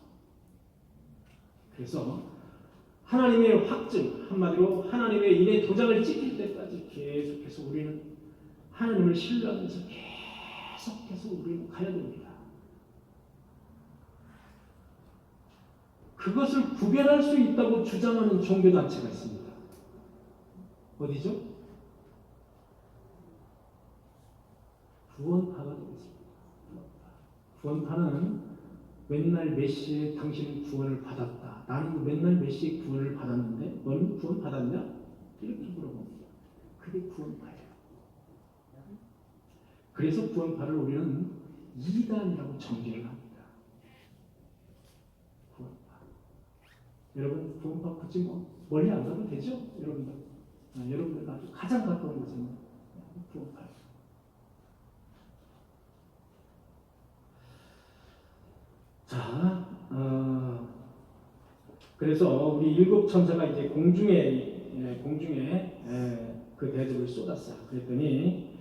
그래서 하나님의 확증, 한마디로 하나님의 인의 도장을 찍힐 때까지 계속해서 우리는 하나님을 신뢰하면서 계속해서 우리는 가야 됩니다. 그것을 구별할 수 있다고 주장하는 종교단체가 있습니다. 어디죠? 구원파가 되겠습니다. 구원파는 맨날 메시의 당신은 구원을 받았다. 나는 맨날 메시의 구원을 받았는데 너는 구원 받았냐? 이렇게 물어봅니다. 그게 구원파예요. 그래서 구원파를 우리는 이단이라고 정죄를 합니다. 구원파. 여러분 구원파 굳이 뭐 멀리 안 가도 되죠? 여러분들. 여러분들 아주 가장 가까운 곳은 구원파예요. 자, 그래서 우리 일곱 천사가 이제 공중에 그 대접을 쏟았어요. 그랬더니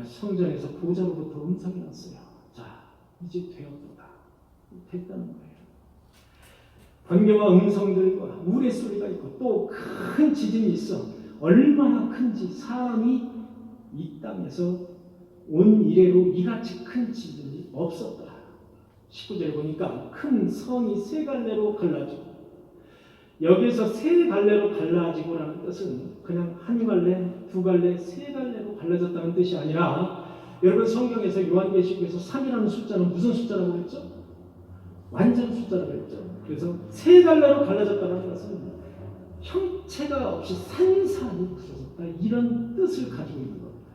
성전에서 보좌로부터 음성이 났어요. 자, 이제 되었도다. 됐다는 거예요. 번개와 음성들과 우레소리가 있고 또 큰 지진이 있어. 얼마나 큰지 사람이 이 땅에서 온 이래로 이같이 큰 지진이 없었더라. 19절에 보니까 큰 성이 세 갈래로 갈라지고, 여기서 세 갈래로 갈라지고라는 뜻은 그냥 한 갈래, 두 갈래, 세 갈래로 갈라졌다는 뜻이 아니라, 여러분 성경에서 요한계시록에서 3이라는 숫자는 무슨 숫자라고 했죠? 완전 숫자라고 했죠. 그래서 세 갈래로 갈라졌다는 것은 형체가 없이 산산이 부서졌다, 이런 뜻을 가지고 있는 겁니다.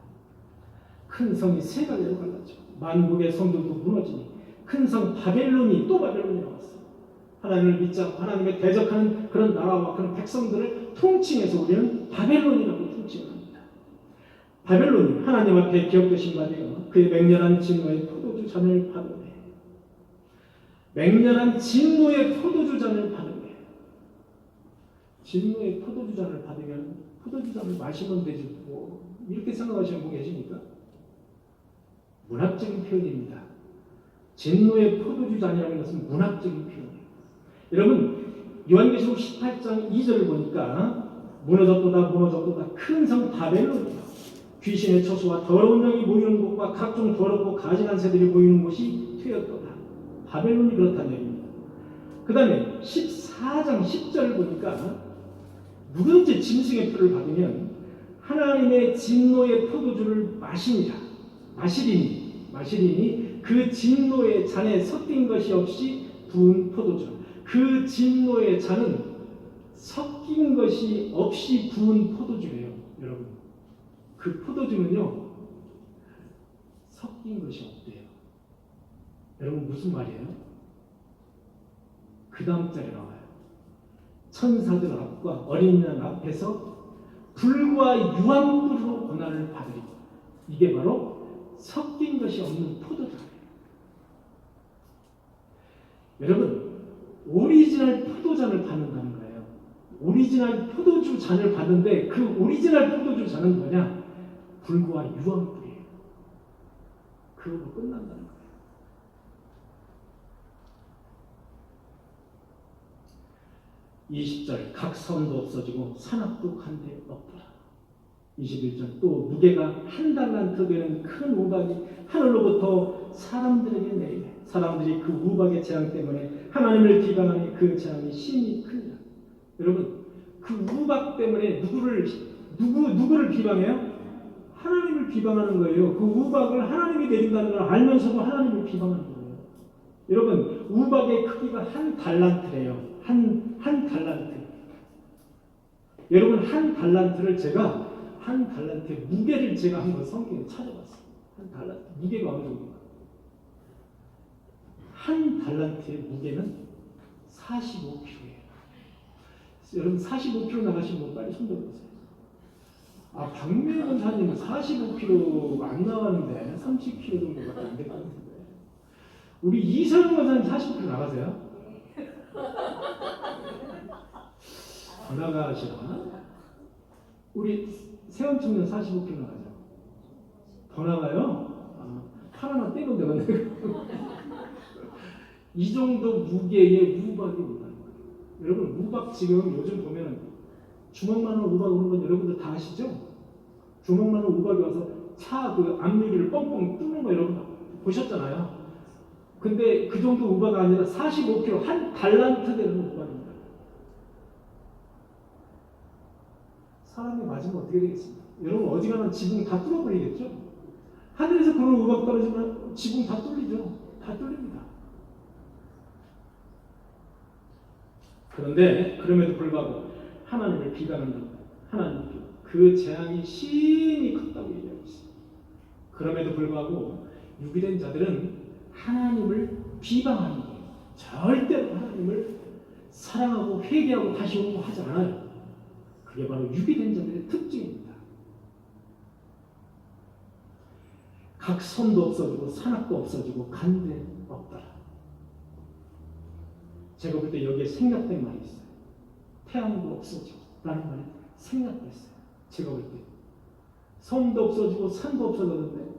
큰 성이 세 갈래로 갈라져 만국의 성들도 무너지니 큰 성 바벨론이 또 바벨론이 나왔어. 하나님을 믿지 않고 하나님에 대적하는 그런 나라와 그런 백성들을 통칭해서 우리는 바벨론이라고 통칭을 합니다. 바벨론이 하나님 앞에 기억되신 바 되어 그의 맹렬한 진노의 포도주 잔을 받으매, 맹렬한 진노의 포도주 잔을 받으매. 진노의 포도주 잔을 받으면 포도주 잔을 마시면 되지 뭐 이렇게 생각하시는 분 계십니까? 문학적인 표현입니다. 진노의 포도주 잔이라는 것은 문학적인 표현이에요. 여러분 요한계시록 18장 2절을 보니까 무너졌도다 큰 성 바벨론이요 귀신의 처소와 더러운 영이 모이는 곳과 각종 더럽고 가증한 새들이 모이는 곳이 되었도다. 바벨론이 그렇다는 얘기입니다. 그 다음에 14장 10절을 보니까 누구든지 짐승의 표를 받으면 하나님의 진노의 포도주를 마시리니 그 진노의 잔에 섞인 것이 없이 부은 포도주. 그 진노의 잔은 섞인 것이 없이 부은 포도주예요. 여러분 그 포도주는요 섞인 것이 없대요. 여러분 무슨 말이에요? 그 다음 절에 나와요. 천사들 앞과 어린 양 앞에서 불과 유황불로 고난을 받으리. 이게 바로 섞인 것이 없는 포도주예요. 여러분 오리지널 포도잔을 받는다는 거예요. 오리지널 포도주 잔을 받는데 그 오리지널 포도주 잔은 뭐냐? 불과 유황불이에요. 그걸로 끝난다는 거예요. 20절 각 섬도 없어지고 산악도 한데 없더라. 21절 또 무게가 한 달란트 되는 큰 우박이 하늘로부터 사람들에게 내리네. 사람들이 그 우박의 재앙 때문에 하나님을 비방하니 그 재앙이 심히 크니라. 여러분, 그 우박 때문에 누구를 비방해요? 하나님을 비방하는 거예요. 그 우박을 하나님이 내린다는 걸 알면서도 하나님을 비방하는 거예요. 여러분, 우박의 크기가 한 달란트래요. 한 달란트. 여러분, 한 달란트를 제가 한 달란트의 무게를 제가 한번 성경에 찾아봤어요. 한 달란트 무게가 어느 정도인가? 한 달란트의 무게는 45kg예요. 여러분 45kg 나가시면 뭐 빨리 손 들어보세요. 아, 박명훈 원사님은 45kg 안 나가는데 30kg 정도밖에 안 될 것 같은데. 우리 이서영 원사님 40kg 나가세요? 더 나가시나? 우리 세원 청년 45kg 나가죠? 더 나가요? 아, 팔 하나 떼면 되겠네. 이 정도 무게의 우박이 온다는 거예요. 여러분, 우박 지금 요즘 보면 주먹만한 우박 오는 건 여러분들 다 아시죠? 주먹만한 우박이 와서 차 그 앞유리를 뻥뻥 뚫는 거 여러분 보셨잖아요. 근데 그 정도 우박이 아니라 45kg, 한 달란트 되는 우박입니다. 사람이 맞으면 어떻게 되겠습니까? 여러분 어지간하면 지붕 다 뚫어버리겠죠? 하늘에서 그런 우박 떨어지면 지붕 다 뚫리죠? 다 뚫립니다. 그런데 그럼에도 불구하고 하나님을 비방한다고 하나님 그 재앙이 심히 컸다고 얘기하고 있어요. 그럼에도 불구하고 유기된 자들은 하나님을 비방하는 거예요. 절대로 하나님을 사랑하고 회개하고 다시 오고 하지 않아요. 그게 바로 유기된 자들의 특징입니다. 각 섬도 없어지고 산악도 없어지고 간데 없더라. 제가 볼 때 여기에 생략된 말이 있어요. 태양도 없어지고 라는 말이 생략됐어요. 제가 볼 때 섬도 없어지고 산도 없어졌는데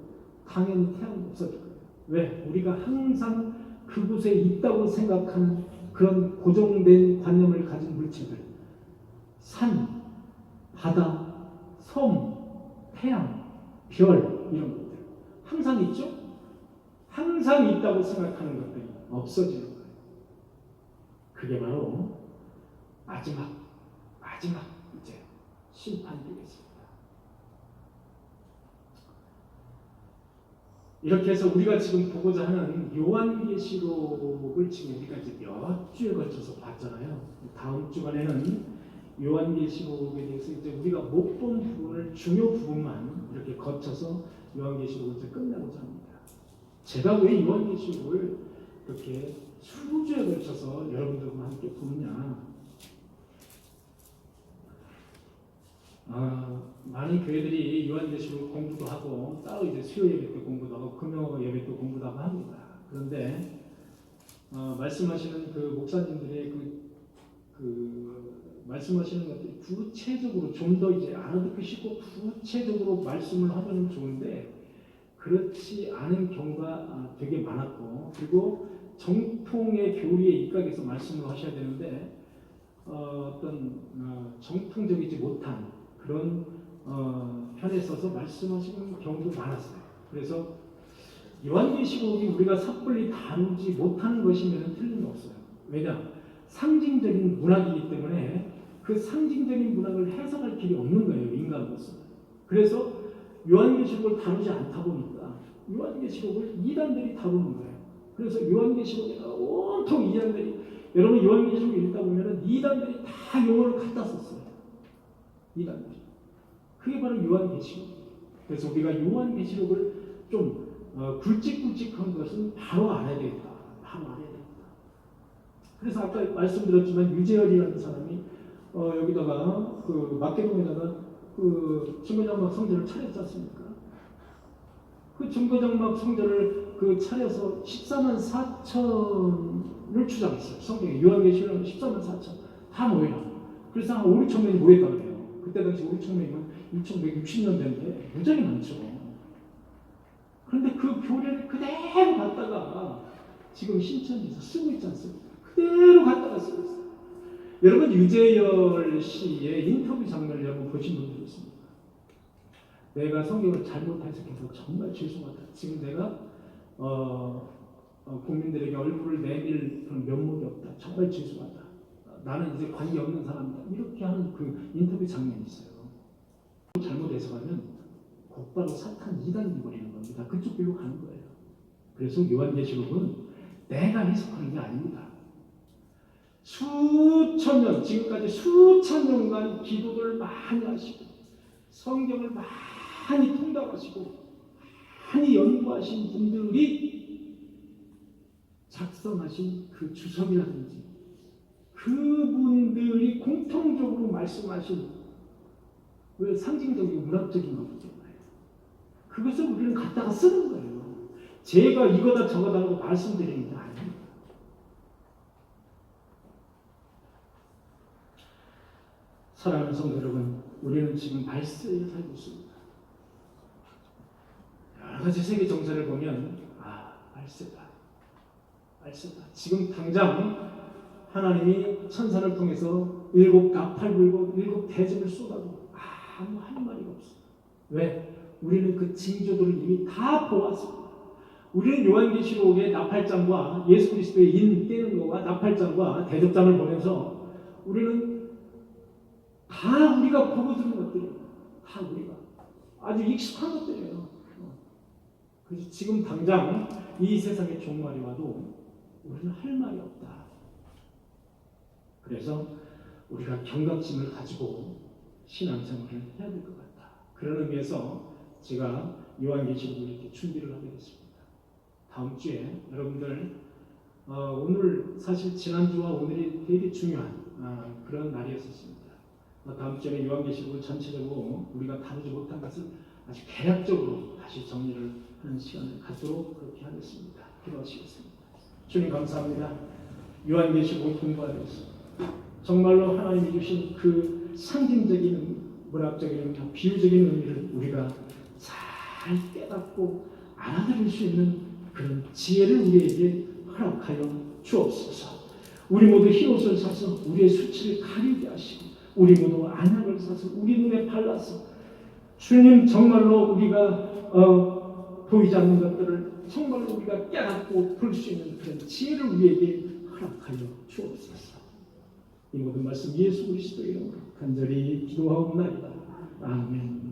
당연히 태양도 없어질 거예요. 왜? 우리가 항상 그곳에 있다고 생각하는 그런 고정된 관념을 가진 물체들, 산, 바다, 섬, 태양, 별 이런 것들 항상 있죠? 항상 있다고 생각하는 것들이 없어지는 거예요. 그게 바로 마지막 이제 심판이 되겠습니다. 이렇게 해서 우리가 지금 보고자 하는 요한계시록을 지금 우리가 이제 몇 주에 걸쳐서 봤잖아요. 다음 주간에는 요한계시록에 대해서 이제 우리가 못 본 부분을 중요 부분만 이렇게 거쳐서 요한계시록을 이제 끝내고자 합니다. 제가 왜 요한계시록을 이렇게 20주에 걸쳐서 여러분들과 함께 보느냐? 많은 교회들이 요한계시록 공부도 하고 따로 이제 수요 예배 때 공부도 하고 금요 예배 때 공부도 하고 합니다. 그런데 말씀하시는 그 목사님들의 그 말씀하시는 것들이 구체적으로 좀 더 이제 알아듣기 쉽고 구체적으로 말씀을 하면 좋은데 그렇지 않은 경우가 되게 많았고, 그리고 정통의 교리에 입각해서 말씀을 하셔야 되는데 어떤 정통적이지 못한 그런 편에 서서 말씀하시는 경우도 많았어요. 그래서 요한계시록이 우리가 섣불리 다루지 못하는 것이면 틀림없어요. 왜냐? 상징적인 문학이기 때문에 그 상징적인 문학을 해석할 길이 없는 거예요, 인간으로서. 그래서 요한계시록을 다루지 않다 보니까 요한계시록을 이단들이 다루는 거예요. 그래서 요한계시록에 온통 이단들이, 여러분 요한계시록을 읽다 보면 이단들이 다 용어를 갖다 썼어요. 이단들이. 그게 바로 요한계시록. 그래서 우리가 요한계시록을 좀 굵직굵직한 것은 바로 알아야 되겠다. 바로 알아야 되겠다. 그래서 아까 말씀드렸지만 유재열이라는 사람이 여기다가 그 마케동에다가 그 증거장막 성전을 차렸지 않습니까? 그 증거장막 성전을 그 차려서 14만 4천을 주장했어요. 성경에 요한계시록은 14만 4천 다 모여요. 그래서 한 5, 6천 명이 모였다고 해요. 그때 당시 5, 6천 명이면 2160년대인데 굉장히 많죠. 그런데 그 교례를 그대로 갖다가 지금 신천지에서 쓰고 있지 않습니까? 그대로 갖다가 쓰고 있어요. 여러분 유재열 씨의 인터뷰 장면을 여러분 보신 분들이 있습니까? 내가 성경을 잘못 해석해서 정말 죄송하다. 지금 내가 국민들에게 얼굴을 내밀 그런 면목이 없다. 정말 죄송하다. 나는 이제 관계 없는 사람이다. 이렇게 하는 그 인터뷰 장면이 있어요. 잘못 해석하면 곧바로 사탄 이단이 버리는 겁니다. 그쪽 길로 가는 거예요. 그래서 요한계시록은 내가 해석하는 게 아닙니다. 수천 년, 지금까지 수천 년간 기도를 많이 하시고 성경을 많이 통독하시고 많이 연구하신 분들이 작성하신 그 주석이라든지 그분들이 공통적으로 말씀하신 그 상징적이고 문학적인 것이죠. 그것을 우리는 갖다가 쓰는 거예요. 제가 이거다 저거다라고 말씀드리는 게 아닙니다. 사랑하는 성도 여러분, 우리는 지금 말세에 살고 있습니다. 여러 가지 세계 정세를 보면 말세다. 지금 당장 하나님이 천사를 통해서 7 나팔불고 7 대접을 쏟아도 아무 할 말이 없어요. 왜? 우리는 그 징조들을 이미 다 보았습니다. 우리는 요한계시록의 나팔장과 예수 그리스도의 인 떼는 거와 나팔장과 대접장을 보면서 우리는 다 우리가 보고 들은 것들이에요. 다 우리가 아주 익숙한 것들이에요. 그래서 지금 당장 이 세상의 종말이 와도 우리는 할 말이 없다. 그래서 우리가 경각심을 가지고 신앙생활을 해야 될 것 같다. 그런 의미에서 제가 요한계시록을 이렇게 준비를 하게 됐습니다. 다음 주에 여러분들 오늘 사실 지난주와 오늘이 되게 중요한 그런 날이었습니다. 다음 주에 요한계시록을 전체적으로 우리가 다루지 못한 것을 아주 개략적으로 다시 정리를 하는 시간을 갖도록 그렇게 하겠습니다. 기도하시겠습니다. 주님 감사합니다. 요한계시록을 공부하면서 정말로 하나님이 주신 그 상징적인 문학적인 의미, 비유적인 의미를 우리가 잘 깨닫고 알아들을 수 있는 그런 지혜를 우리에게 허락하여 주옵소서. 우리 모두 흰옷을 사서 우리의 수치를 가리게 하시고 우리 모두 안약을 사서 우리 눈에 발라서 주님 정말로 우리가 보이지 않는 것들을 정말로 우리가 깨닫고 볼 수 있는 그런 지혜를 우리에게 허락하여 주옵소서. 이 모든 말씀 예수 그리스도의 이름으로 간절히 기도하옵나이다. 아멘.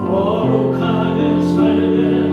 거룩하게 살게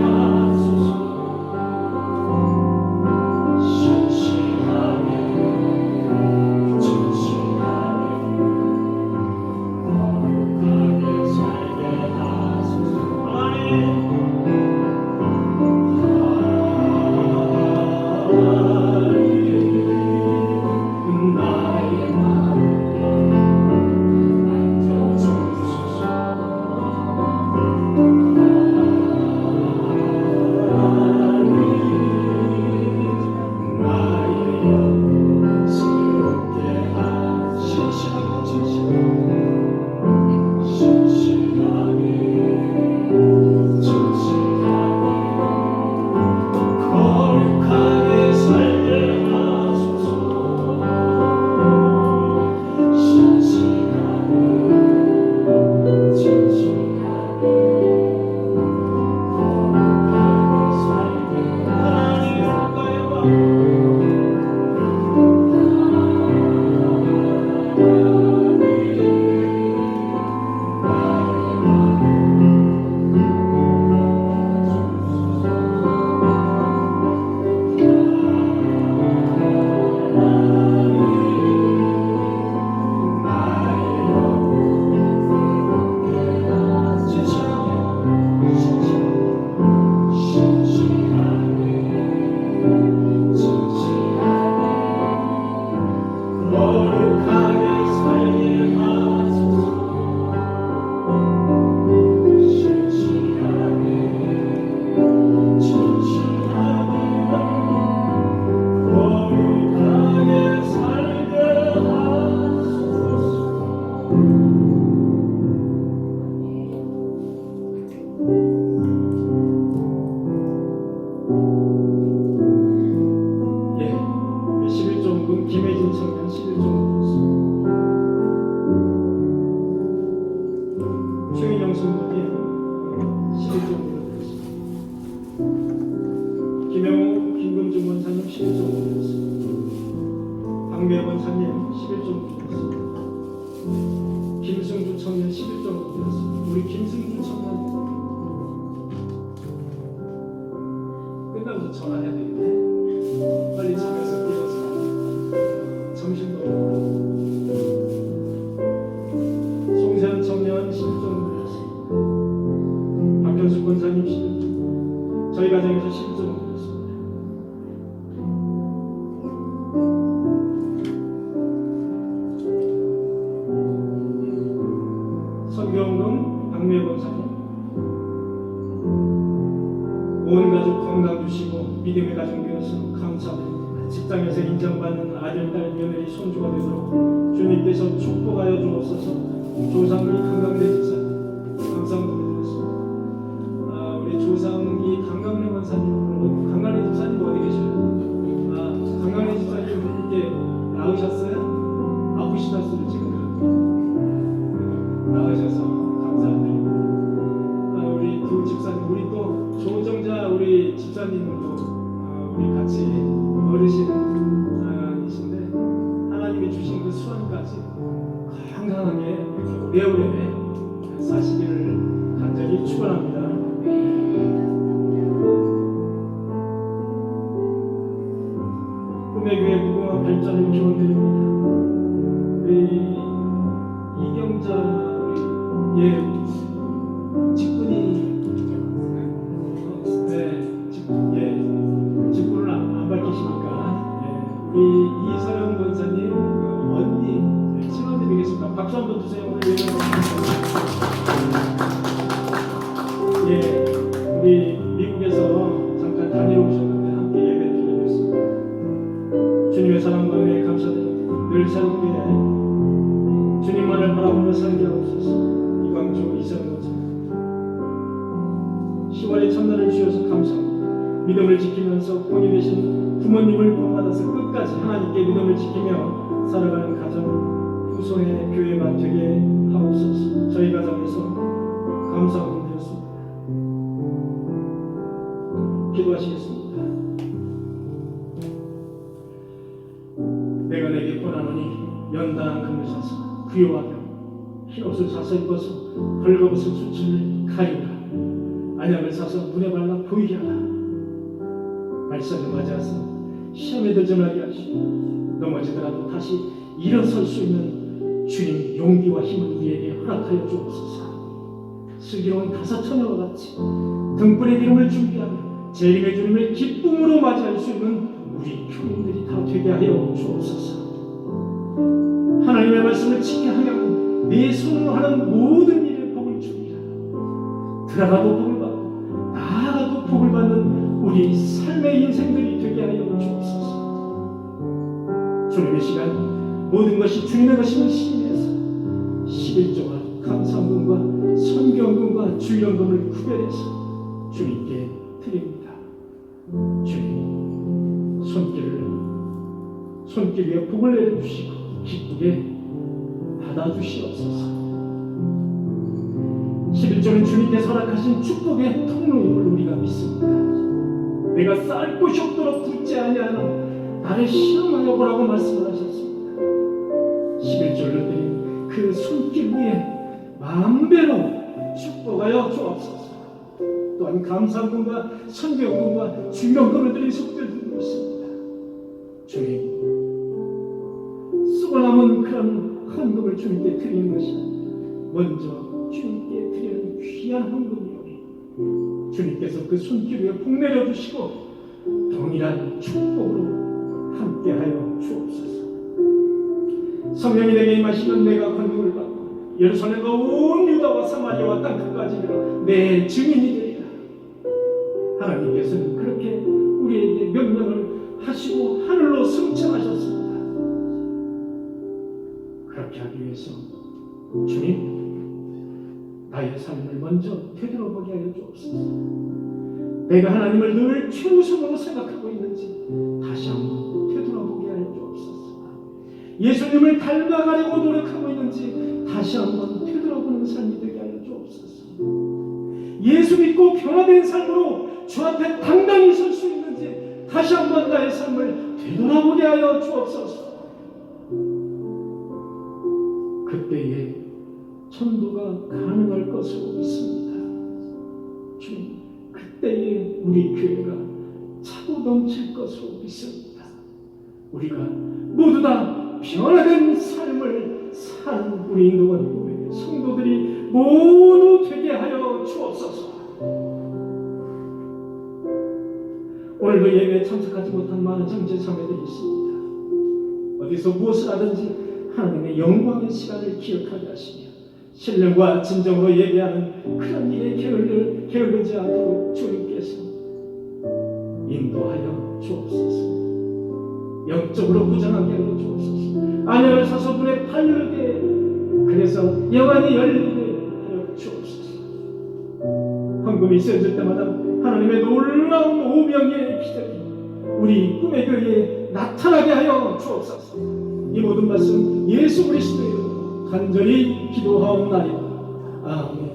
김영호, 김금주 원사님 11종 드렸습니다. 박매 원사님 11종 드렸습니다. 김승주 청년 11종 드렸습니다. 우리 김승주 청년 끝나면서 전화해야 되겠네. 빨리 잠에서 깨어서 점심도 먹고. 송세현 청년 11종 드렸습니다. 박현수 권사님 11종, 저희 가정에서 11종 드렸습니다. 선경동 박매 권사님, 온 가족 건강 주시고 믿음의 가정 되어서 감사드립니다. 직장에서 인정받는 아들, 딸, 며느리, 손주가 되도록 주님께서 축복하여 주옵소서. 조상기 강강래 집사님 감사드리겠습니다. 우리 조상기 강강래 원사님, 강강래 집사님 어디 계셔요? 강강래 집사님 이렇게 나으셨어요? 아프시다소리 지금 나으셔서 감사드립니다. 우리 두 집사님, 우리 또 조정자 우리 집사님도 우리 같이 어르신이신데 하나님이 주신 그 수완까지 건강하게 오래오래 사시기를 간절히 축원합니다. 꿈의 교회 무궁화 발전을 기원드립니다. 우리 이경자 직분이 직분을 안 밝히시니까 우리 이서영 권사님 언니 친언니 되겠습니다. 박수 한번 주세요. 우리 미국에서 잠깐 다녀오셨는데 함께 예배를 드리겠습니다. 주님의 사랑과 은혜에 감사드립니다. 늘 새롭게 주님만을 바라보며 살게 하옵소서. 이광조 이서영 권사님 10월의 첫날을 주셔서 감사합니다. 믿음을 지키면서 본이 되신 부모님을 본받아서 끝까지 하나님께 믿음을 지키며 살아가는 가정, 후손의 교회가 되게 하옵소서. 저희 가정에서 감사하게 되었습니다. 기도하시겠습니다. 내가 내게 권하노니 연단한 금을 사서 구요와 병, 흰옷을 사서 입어서 벌거벗은 수치를 가리라. 안약을 사서 문에 발라 보이게 하라. 말씀을 맞이하사 시험에 들지 말게 하시고 넘어지더라도 다시 일어설 수 있는 주님 용기와 힘을 우리에게 허락하여 주옵소서. 슬기로운 다섯 처녀와 같이 등불의 기름을 준비하며 재림의 주님을 기쁨으로 맞이할 수 있는 우리 교인들이 다 되게 하여 주옵소서. 하나님의 말씀을 지켜 하며 네 손으로 하는 모든 일에 복을 주리라. 들어가도 복을 받고 나아가도 복을 받는 우리 삶의 인생들이 되게 하여 주옵소서. 주님의 시간 모든 것이 주님의 것임을 시인해서 11조와 감사금과 선경금과 주연금을 구별해서 주님께 드립니다. 주님 손길 위에 복을 내려주시고 기쁘게 받아주시옵소서. 11조는 주님께서 허락하신 축복의 통로임을 우리가 믿습니다. 내가 쌀 곳이 없도록 굳지 아니하나 나를 시험하여 보라고 말씀을 하셨습니다. 11조를 드린 그 손길 위에 만배로 축복하여 주옵소서. 또한 감사금과 선교금과 주명금을 드린 속죄를 드리고 있습니다. 주님, 쓰고 남은 그런 헌금을 주님께 드리는 것이 아니라 먼저 주님께 드리는 귀한 헌금이오니 주님께서 그 손길 위에 복 내려주시고 동일한 축복으로 함께하여 주옵소서. 성령이 내게 임하시면 내가 권능을 받고 예루살렘과 온 유다와 사마리아와 땅 끝까지 내 증인이 되리라. 하나님께서는 그렇게 우리에게 명령을 하시고 하늘로 승천하셨습니다. 그렇게 하기 위해서 주님, 나의 삶을 먼저 되돌아보게 하여 주옵소서. 내가 하나님을 늘 최우선으로 생각하고 있는지 다시 한번 되돌아보게 하여 주옵소서. 예수님을 닮아가려고 노력하고 있는지 다시 한번 되돌아보는 삶이 되게 하여 주옵소서. 예수 믿고 변화된 삶으로 주 앞에 당당히 설 수 있는지 다시 한번 나의 삶을 되돌아보게 하여 주옵소서. 그때에 천도가 가능할 것으로 믿습니다. 주님, 그때에 우리 교회가 차고 넘칠 것으로 믿습니다. 우리가 모두 다 변화된 삶을 사는 우리 인도원 교회 성도들이 모두 되게 하여 주옵소서. 오늘도 예배에 참석하지 못한 많은 형제 자매들이 있습니다. 어디서 무엇을 하든지 하나님의 영광의 시간을 기억하게 하시며 신령과 진정으로 예배하는 그런 일에 게으르지 않도록 주님께서 인도하여 주옵소서. 영적으로 무장하게 하여 주옵소서. 안약을 사서 문에 팔르게, 그래서 영안이 열리게 하여 주옵소서. 헌금이 쓰여질 때마다 하나님의 놀라운 오명의 기적이 우리 꿈의 교회에 나타나게 하여 주옵소서. 이 모든 말씀 예수 그리스도의 이름으로 간절히 기도하옵나이다. 아멘.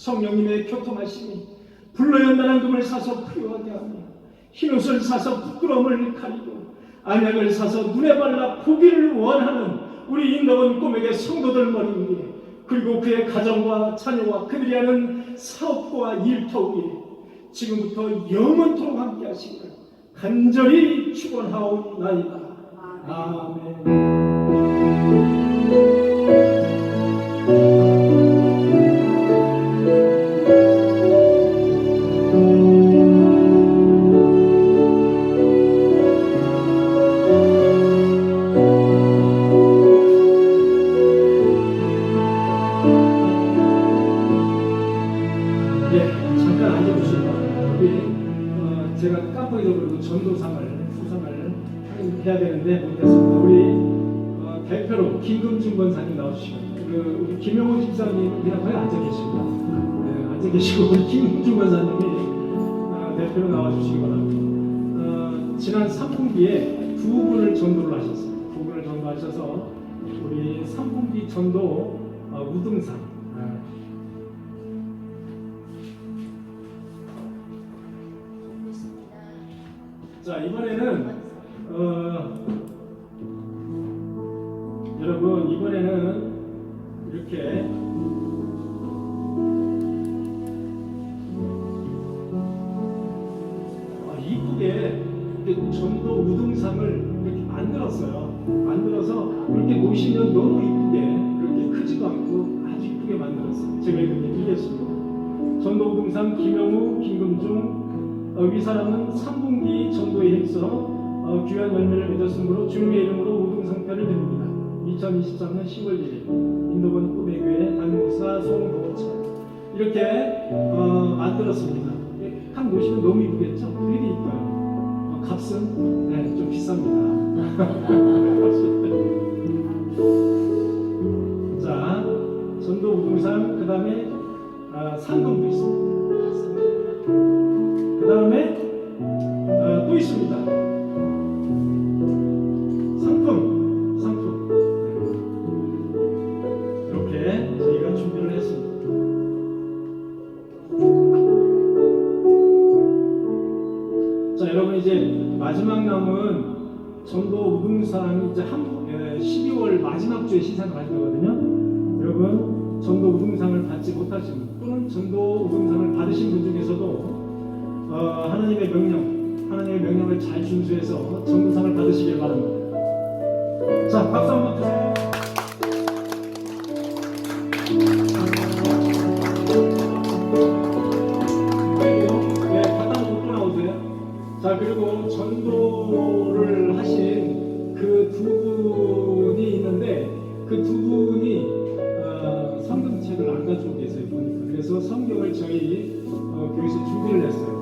성령님의 교통하심이 불러연단한 금을 사서 부유하게 하며 흰옷을 사서 부끄러움을 가리고 안약을 사서 눈에 발라 보기를 원하는 우리 인도원 꼬맥의 성도들 머리 위에, 그리고 그의 가정과 자녀와 그들이 하는 사업과 일터 위에 지금부터 영원토록 함께 하시기를 간절히 축원하옵나이다. 아멘. 전도상을 수상을 해야 되는데 못했습니다. 우리 대표로 김금중 권사님 나와주시면 우리 김영호 집사님 그냥 거기 앉아 계십니다. 네, 앉아 계시고 우리 김금중 권사님이 대표로 나와주시기 바랍니다. 지난 3분기에 2분을 전도를 하셨어요. 2분을 전도하셔서 우리 3분기 전도 우등상 자 이번에는 여러분 이번에는 이렇게 이쁘게 이렇게 전도 우등상을 이렇게 만들었어요. 만들어서 이렇게 놓으시면 너무 이쁘게 그렇게 크지도 않고 아주 이쁘게 만들었어요. 제가 이렇게 드리겠습니다. 전도 우등상 김영우, 김금중 위 사람은 3분기 전도에 힘써 귀한 열매를 맺었으므로 주님의 이름으로 우등상패를 드립니다. 2023년 10월 1일 인도본 꾸베교회 담임목사 송도찬 이렇게 만들었습니다. 한 놓으시면 너무 이쁘겠죠? 되게 이뻐요. 값은 네, 좀 비쌉니다. 자, 전도 우등상 그 다음에 상금도 있습니다. 그 다음에 또 있습니다. 상품 이렇게 저희가 준비를 했습니다. 자 여러분 이제 마지막 남은 전도 우등상 이제 12월 마지막 주에 시상을 할 거거든요. 여러분 전도 우등상을 받지 못하신 분 또는 전도 우등상을 받으신 분 중에서도 하나님의 명령을 잘 준수해서 전도상을 받으시길 바랍니다. 자, 박수 한번 주세요. 네, 갖다 놓고 나오세요. 자, 그리고 전도를 하신 그 두 분이 있는데 그 두 분이 성경책을 안 가지고 계세요 보니까. 그래서 성경을 저희 교회에서 준비를 했어요.